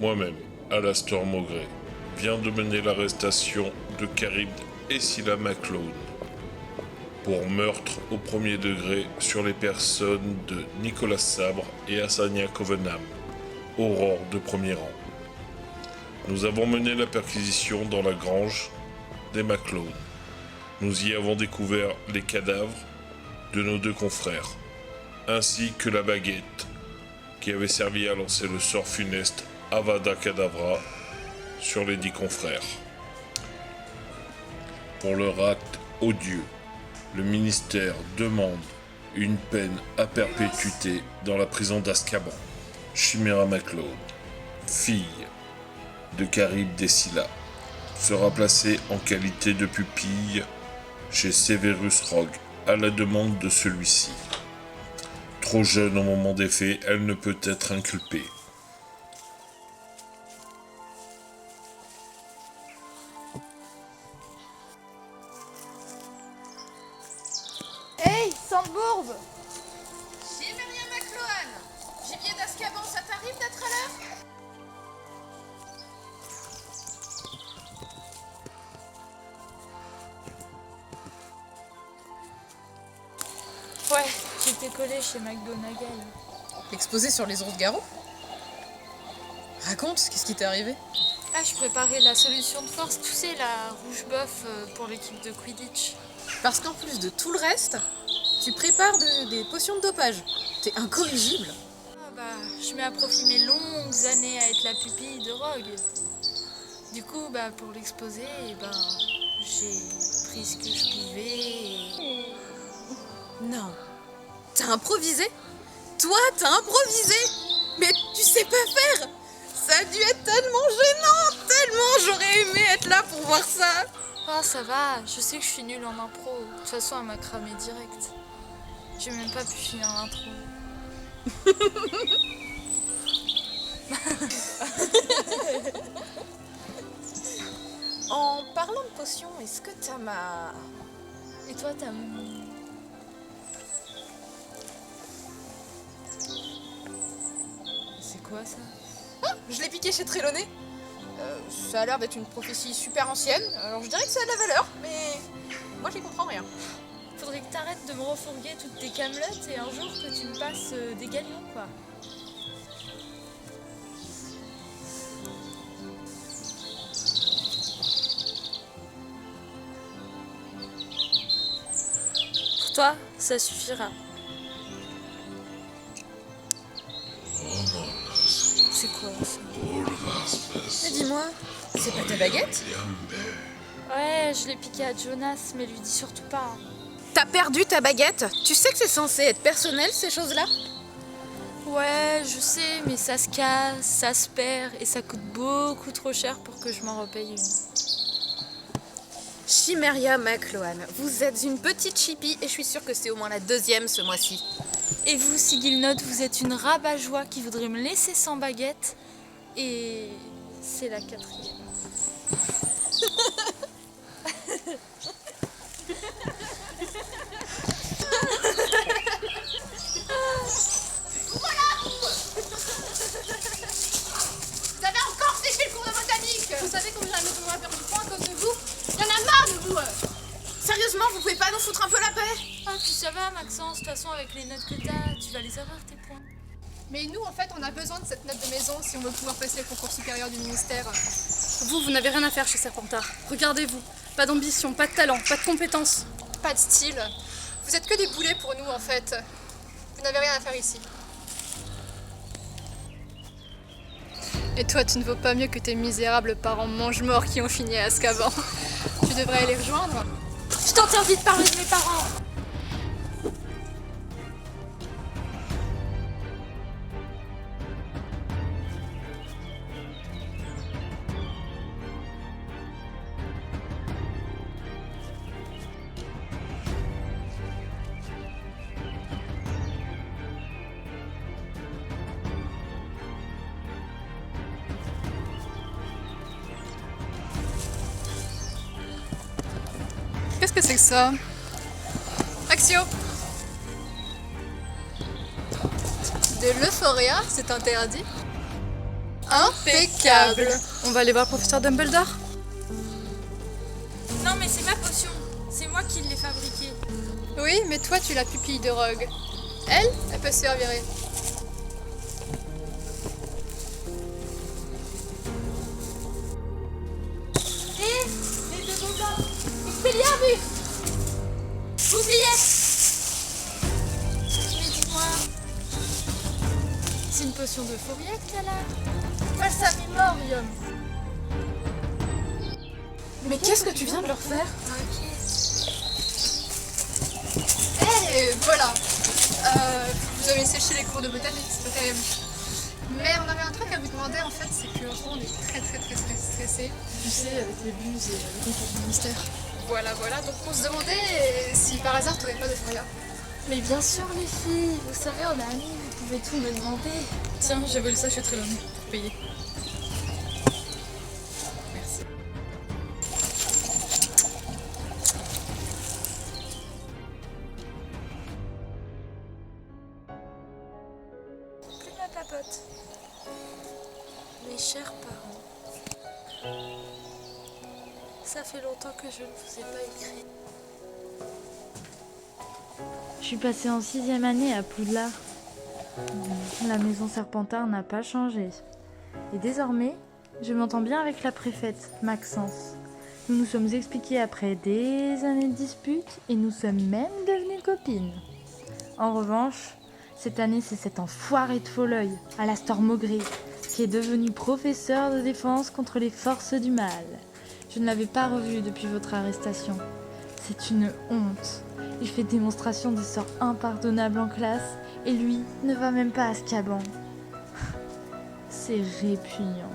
Moi-même, Alastor Maugrey, viens de mener l'arrestation de Charybde et Scylla MacLeod pour meurtre au premier degré sur les personnes de Nicolas Sabre et Hassania Covenham, aurore de premier rang. Nous avons mené la perquisition dans la grange des MacLeod. Nous y avons découvert les cadavres de nos deux confrères, ainsi que la baguette qui avait servi à lancer le sort funeste Avada Kedavra sur les 10 confrères. Pour leur acte odieux, le ministère demande une peine à perpétuité dans la prison d'Azkaban. Chimera MacLeod, fille de Charybde et Scylla, sera placée en qualité de pupille chez Severus Rogue à la demande de celui-ci. Trop jeune au moment des faits, elle ne peut être inculpée. Hey, Sandbourbe! Chimérien MacLohan, gibier d'Azkaban, ça t'arrive d'être à l'heure? Ouais, j'étais collée chez McGonagall. Exposé sur les ours de garrot? Raconte, qu'est-ce qui t'est arrivé? Ah, je préparais la solution de force, tu sais, la rouge boeuf pour l'équipe de Quidditch. Parce qu'en plus de tout le reste, tu prépares des potions de dopage. T'es incorrigible. Ah bah, je mets à profit mes longues années à être la pupille de Rogue. Du coup, bah, pour l'exposer, j'ai pris ce que je pouvais et... Non. T'as improvisé? Toi, t'as improvisé? Mais tu sais pas faire! Ça a dû être tellement gênant! Tellement j'aurais aimé être là pour voir ça! Ah, ça va, je sais que je suis nulle en impro. De toute façon, elle m'a cramé direct. J'ai même pas pu finir l'intro. En parlant de potions, est-ce que t'as ma... Et toi, t'as mon... C'est quoi ça? Je l'ai piqué chez Trelawney. Ça a l'air d'être une prophétie super ancienne, alors je dirais que ça a de la valeur, mais moi j'y comprends rien. Faudrait que t'arrêtes de me refourguer toutes tes camelotes et un jour que tu me passes des galions, quoi. Pour toi, ça suffira. C'est quoi ça? Mais dis-moi, c'est pas ta baguette? Ouais, je l'ai piqué à Jonas, mais lui dis surtout pas. T'as perdu ta baguette? Tu sais que c'est censé être personnel ces choses-là? Ouais, je sais, mais ça se casse, ça se perd et ça coûte beaucoup trop cher pour que je m'en repaye une. Chiméria MacLohan, vous êtes une petite chipie et je suis sûre que c'est au moins la deuxième ce mois-ci. Et vous, Sigilnote, vous êtes une rabat-joie qui voudrait me laisser sans baguette. Et c'est la quatrième. Vous avez encore séché le cours de botanique. Vous savez combien la maison a perdu du points à cause de vous? Il y en a marre de vous. Sérieusement, vous pouvez pas nous foutre un peu la paix? Ah, puis ça va, Maxence, de toute façon, avec les notes que t'as, tu vas les avoir, tes points. Mais nous, en fait, on a besoin de cette note de maison si on veut pouvoir passer le concours supérieur du ministère. Vous n'avez rien à faire chez Serpentard. Regardez-vous. Pas d'ambition, pas de talent, pas de compétences. Pas de style. Vous êtes que des boulets pour nous, en fait. Vous n'avez rien à faire ici. Et toi, tu ne vaux pas mieux que tes misérables parents mange-morts qui ont fini à Azkaban. Tu devrais aller les rejoindre. Je t'interdis de parler de mes parents. Qu'est-ce que c'est que ça? Axio! De l'euphoria, c'est interdit. Impeccable. On va aller voir le professeur Dumbledore. Non, mais c'est ma potion. C'est moi qui l'ai fabriquée. Oui, mais toi tu es la pupille de Rogue. Elle peut se faire virer. Les deux gobelins. Expelliarmus. Oubliez. Mais dis-moi. C'est une potion de Fouriac, là. Balsamimorium. Mais qu'est-ce que tu viens de leur faire? Ok. Et voilà. Vous avez séché les cours de botanique, c'est pas terrible. Mais on avait un truc à vous demander en fait, c'est que on est très stressé. Tu sais, avec les buses et le concours du ministère. Voilà, donc on se demandait si par hasard t'aurais pas de frères. Mais bien sûr, les filles. Vous savez, on est amis. Vous pouvez tout me demander. Tiens, j'ai volé ça chez Trelawney pour payer. Merci. Plus ma papote. Mes chers parents, ça fait longtemps que je ne vous ai pas écrit. Je suis passée en 6e année à Poudlard. La maison Serpentard n'a pas changé. Et désormais, je m'entends bien avec la préfète, Maxence. Nous nous sommes expliqués après des années de disputes et nous sommes même devenues copines. En revanche, cette année, c'est cet enfoiré de Folleuil, Alastor Maugré, qui est devenu professeur de défense contre les forces du mal. Je ne l'avais pas revu depuis votre arrestation. C'est une honte. Il fait démonstration de sorts impardonnables en classe et lui ne va même pas à Azkaban. C'est répugnant.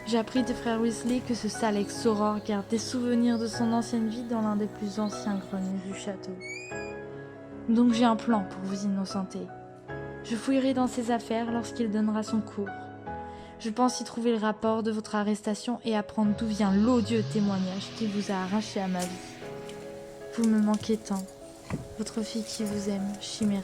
J'ai appris des frères Weasley que ce sale ex-Aurore garde des souvenirs de son ancienne vie dans l'un des plus anciens greniers du château. Donc j'ai un plan pour vous innocenter. Je fouillerai dans ses affaires lorsqu'il donnera son cours. Je pense y trouver le rapport de votre arrestation et apprendre d'où vient l'odieux témoignage qui vous a arraché à ma vie. Vous me manquez tant. Votre fille qui vous aime, Chimera.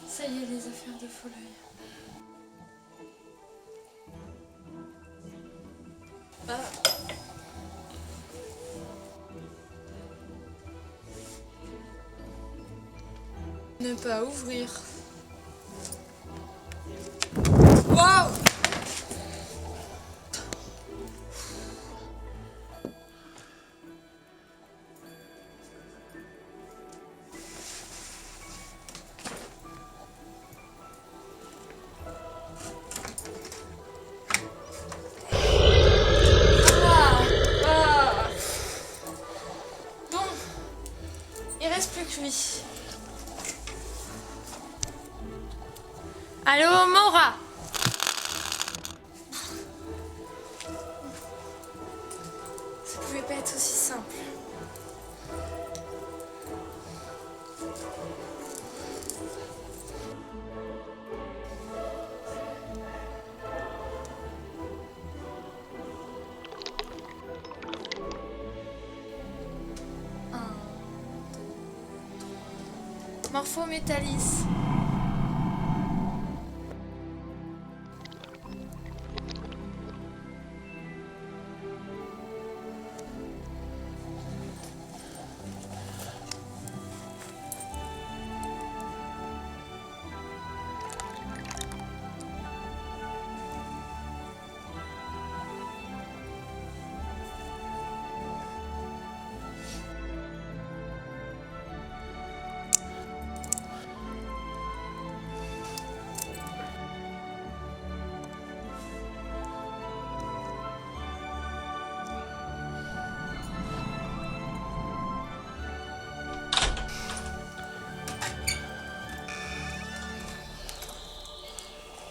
Ça y est, les affaires de Folleuil. Ne pas ouvrir. Waouh! Bon, il reste plus que lui. Allô, Mora? Ça pouvait pas être aussi simple. Morphométallis.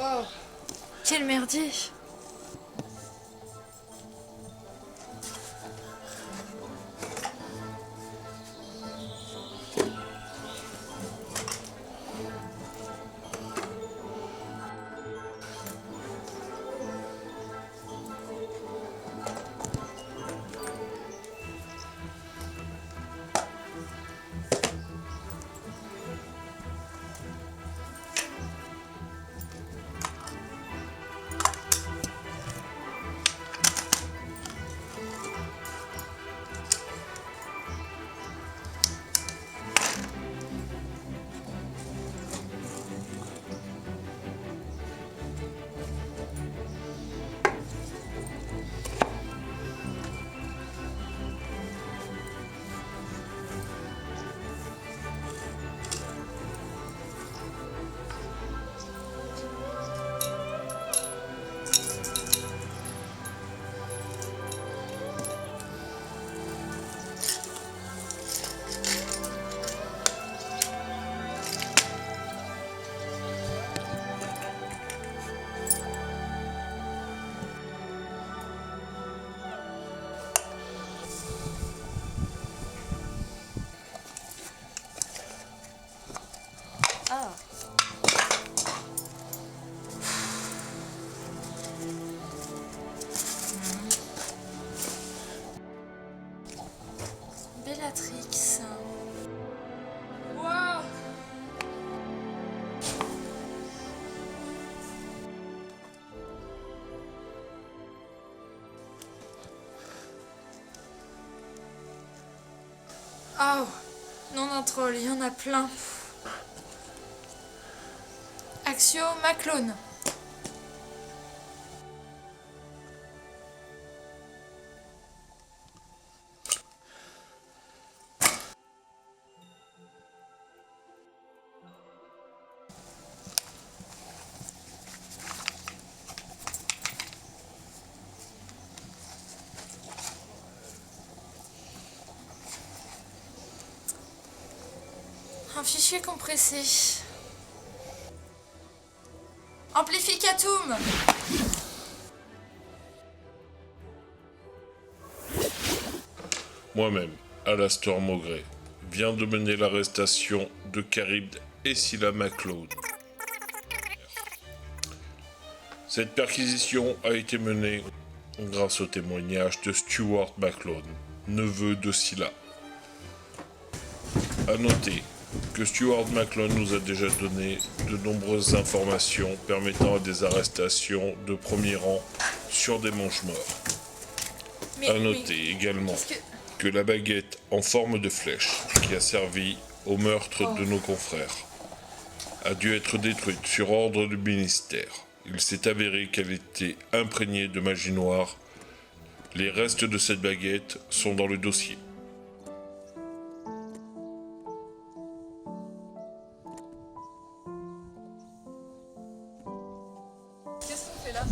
Oh, Quel merdier! Béatrix. Waouh! Oh, nom d'un troll, il y en a plein. Axio Maclone. Un fichier compressé. Amplificatum. Moi-même, Alastor Maugrey, viens de mener l'arrestation de Charybde et Scylla MacLeod. Cette perquisition a été menée grâce au témoignage de Stuart MacLeod, neveu de Scylla. A noter que Stuart MacLeod nous a déjà donné de nombreuses informations permettant des arrestations de premier rang sur des mange-morts. A noter également que la baguette en forme de flèche qui a servi au meurtre de nos confrères a dû être détruite sur ordre du ministère. Il s'est avéré qu'elle était imprégnée de magie noire. Les restes de cette baguette sont dans le dossier. Qu'est-ce qu'on fait là?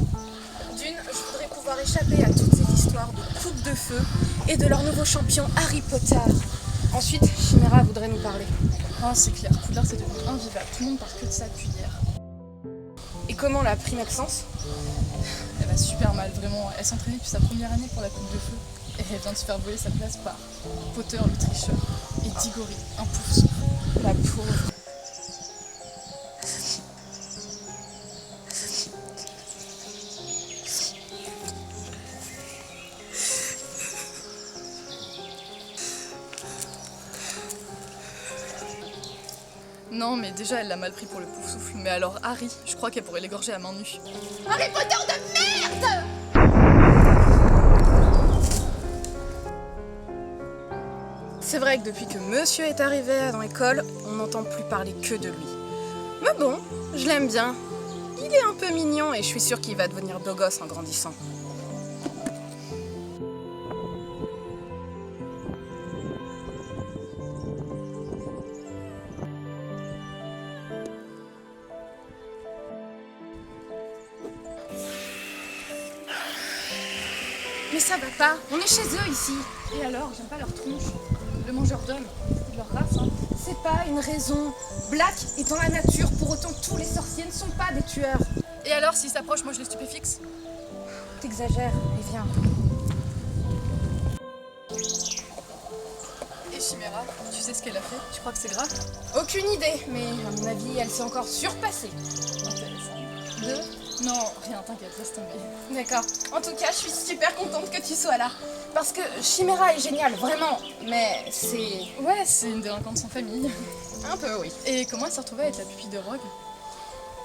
D'une, je voudrais pouvoir échapper à toute cette histoire de coupe de feu et de leur nouveau champion Harry Potter. Ensuite, Chimera voudrait nous parler. Oh, c'est clair, Poudlard c'est devenu invivable. Tout le monde parle que de sa cuillère. Et comment l'a pris Maxence? Elle va super mal, vraiment. Elle s'entraînait depuis sa première année pour la coupe de feu. Et elle vient de se faire voler sa place par Potter le tricheur et Diggory, un pouf souffle. La pauvre. Non, mais déjà elle l'a mal pris pour le pouf souffle. Mais alors Harry, je crois qu'elle pourrait l'égorger à main nue. Harry Potter de merde! C'est vrai que depuis que monsieur est arrivé dans l'école, on n'entend plus parler que de lui. Mais bon, je l'aime bien. Il est un peu mignon et je suis sûre qu'il va devenir beau gosse en grandissant. Mais ça va pas, on est chez eux ici. Et alors, j'aime pas leur tronche. Le mangeur d'hommes, c'est de leur race, hein. C'est pas une raison. Black est dans la nature, pour autant tous les sorciers ne sont pas des tueurs. Et alors, s'ils s'approchent, moi je les stupéfixe. T'exagères, et viens. Et Chimera, tu sais ce qu'elle a fait? Tu crois que c'est grave? Aucune idée, mais à mon avis, elle s'est encore surpassée. Intéressant. Deux. Non, rien, t'inquiète, laisse tomber. D'accord. En tout cas, je suis super contente que tu sois là. Parce que Chimera est géniale, vraiment. Mais c'est... Ouais, c'est une délinquante sans famille. un peu, oui. Et comment elle s'est retrouvée avec la pupille de Rogue?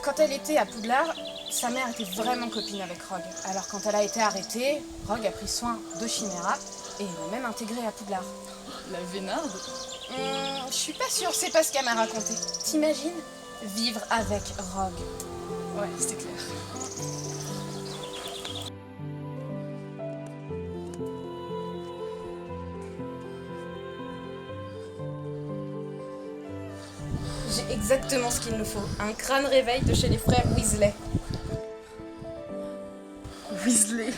Quand elle était à Poudlard, sa mère était vraiment copine avec Rogue. Alors quand elle a été arrêtée, Rogue a pris soin de Chimera et l'a même intégrée à Poudlard. La Vénarde? Je suis pas sûre, c'est pas ce qu'elle m'a raconté. T'imagines vivre avec Rogue? Ouais, c'était clair. J'ai exactement ce qu'il nous faut. Un crâne réveil de chez les frères Weasley. Weasley.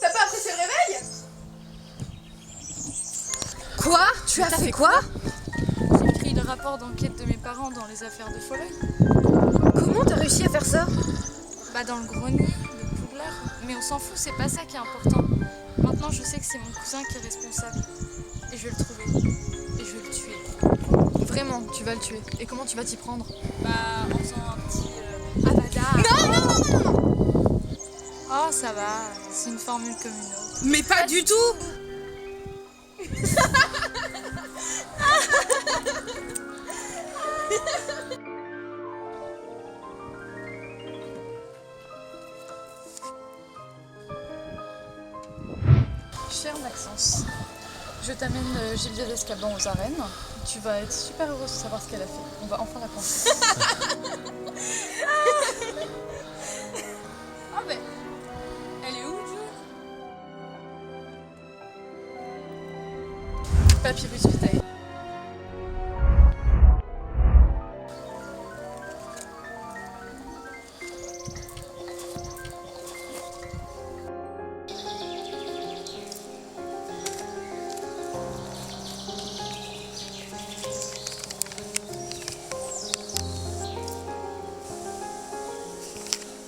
T'as pas apprécié le réveil? Quoi? Tu as fait quoi? J'ai écrit le rapport d'enquête de mes parents dans les affaires de Folleuil. Comment t'as réussi à faire ça? Bah dans le grenier de l'heure. Mais on s'en fout, c'est pas ça qui est important. Maintenant, je sais que c'est mon cousin qui est responsable. Et je vais le trouver. Et je vais le tuer. Vraiment, tu vas le tuer. Et comment tu vas t'y prendre? Bah, en faisant un petit avada. Non. Oh, ça va, c'est une formule comme une autre. Mais pas du tout. Cher Maxence, je t'amène Gilda d'Escaban aux arènes. Tu vas être super heureuse de savoir ce qu'elle a fait. On va enfin la penser. Ah ben, elle est où, Jules? Papyrus vitae.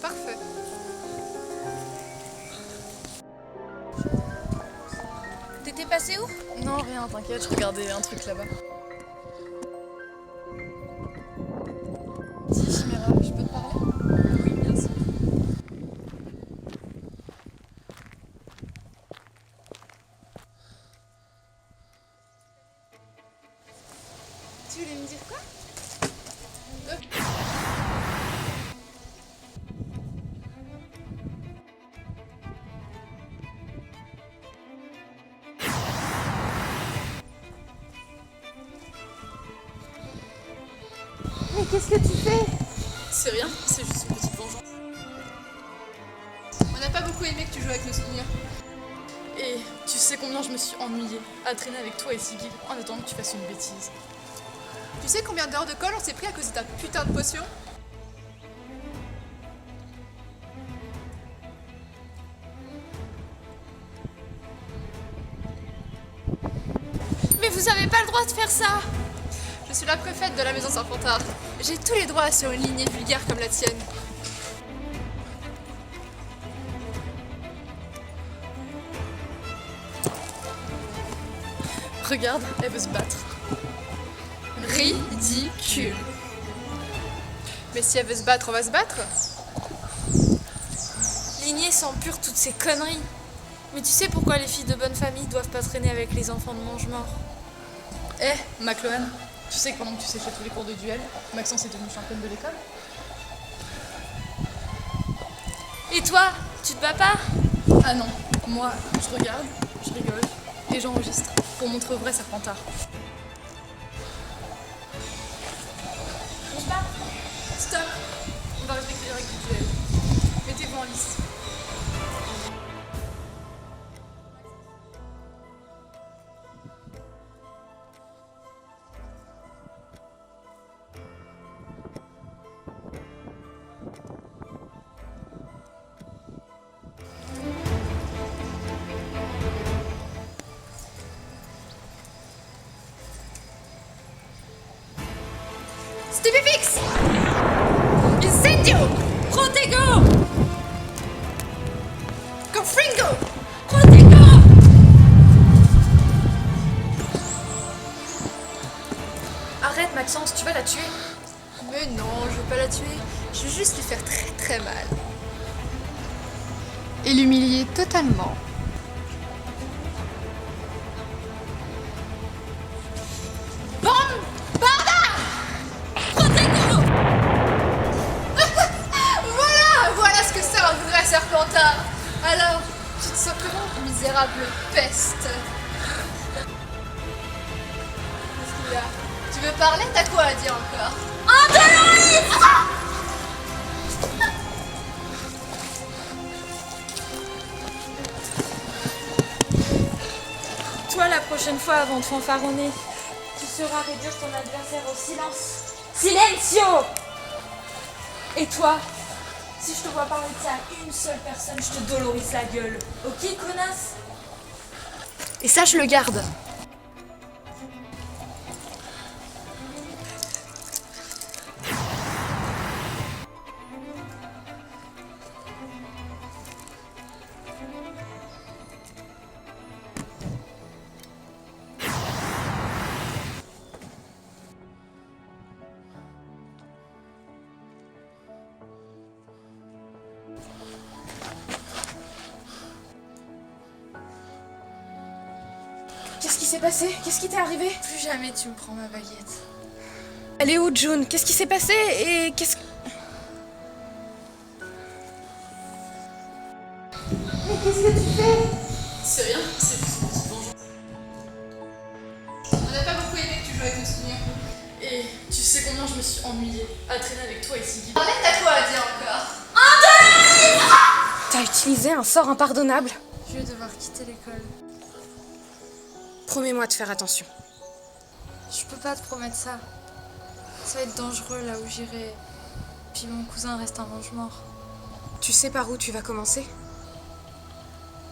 Parfait. T'étais passé où? Non, rien, t'inquiète, je regardais un truc là-bas. Dis, Chimera, je peux te parler? Oui, bien sûr. Tu voulais me dire quoi? Mais qu'est-ce que tu fais? C'est rien, c'est juste une petite vengeance. On n'a pas beaucoup aimé que tu joues avec nos souvenirs. Et tu sais combien je me suis ennuyée à traîner avec toi et Sigil en attendant que tu fasses une bêtise. Tu sais combien d'heures de colle on s'est pris à cause de ta putain de potion? Mais vous avez pas le droit de faire ça! Je suis la préfète de la maison Serpentard. J'ai tous les droits sur une lignée vulgaire comme la tienne. Regarde, elle veut se battre. Ridicule. Mais si elle veut se battre, on va se battre. Lignée sans pure toutes ces conneries. Mais tu sais pourquoi les filles de bonne famille doivent pas traîner avec les enfants de mange-mort? Eh, McLohan, tu sais que pendant que tu séchais tous les cours de duel, Maxence est devenue championne de l'école? Et toi, tu te bats pas? Ah non, moi, je regarde, je rigole et j'enregistre pour montrer au vrai Serpentard. Stop. On va respecter les règles du duel. Mettez-vous en liste. Stupéfix! Incendio! Protego! Confringo! Protego! Arrête Maxence, tu vas la tuer. Mais non, je veux pas la tuer. Je veux juste lui faire très très mal. Et l'humilier totalement. Voilà ce que c'est un vrai Serpentard. Alors, tu te sens comment, misérable peste? Qu'est-ce qu'il y a? Tu veux parler? T'as quoi à dire encore? Toi, la prochaine fois, avant de fanfaronner, tu sauras réduire ton adversaire au silence. Silencio! Et toi, si je te vois parler de ça à une seule personne, je te dolorise la gueule. Ok, connasse? Et ça, je le garde. Qu'est-ce qui s'est passé? Qu'est-ce qui t'est arrivé? Plus jamais tu me prends ma baguette. Elle est où, June? Qu'est-ce qui s'est passé? Et qu'est-ce... Mais qu'est-ce que tu fais? C'est rien, c'est juste une petite vengeance. On n'a pas beaucoup aimé que tu joues avec nos souvenirs. Et tu sais combien je me suis ennuyée à traîner avec toi et Siggy. Arlette, t'as quoi à dire encore? T'as utilisé un sort impardonnable? Je vais devoir quitter l'école. Promets-moi de faire attention. Je peux pas te promettre ça. Ça va être dangereux là où j'irai. Puis mon cousin reste un mange-mort. Tu sais par où tu vas commencer?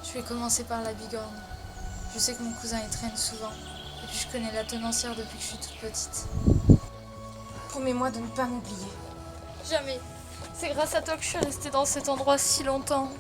Je vais commencer par la bigorne. Je sais que mon cousin y traîne souvent. Et puis je connais la tenancière depuis que je suis toute petite. Promets-moi de ne pas m'oublier. Jamais. C'est grâce à toi que je suis restée dans cet endroit si longtemps.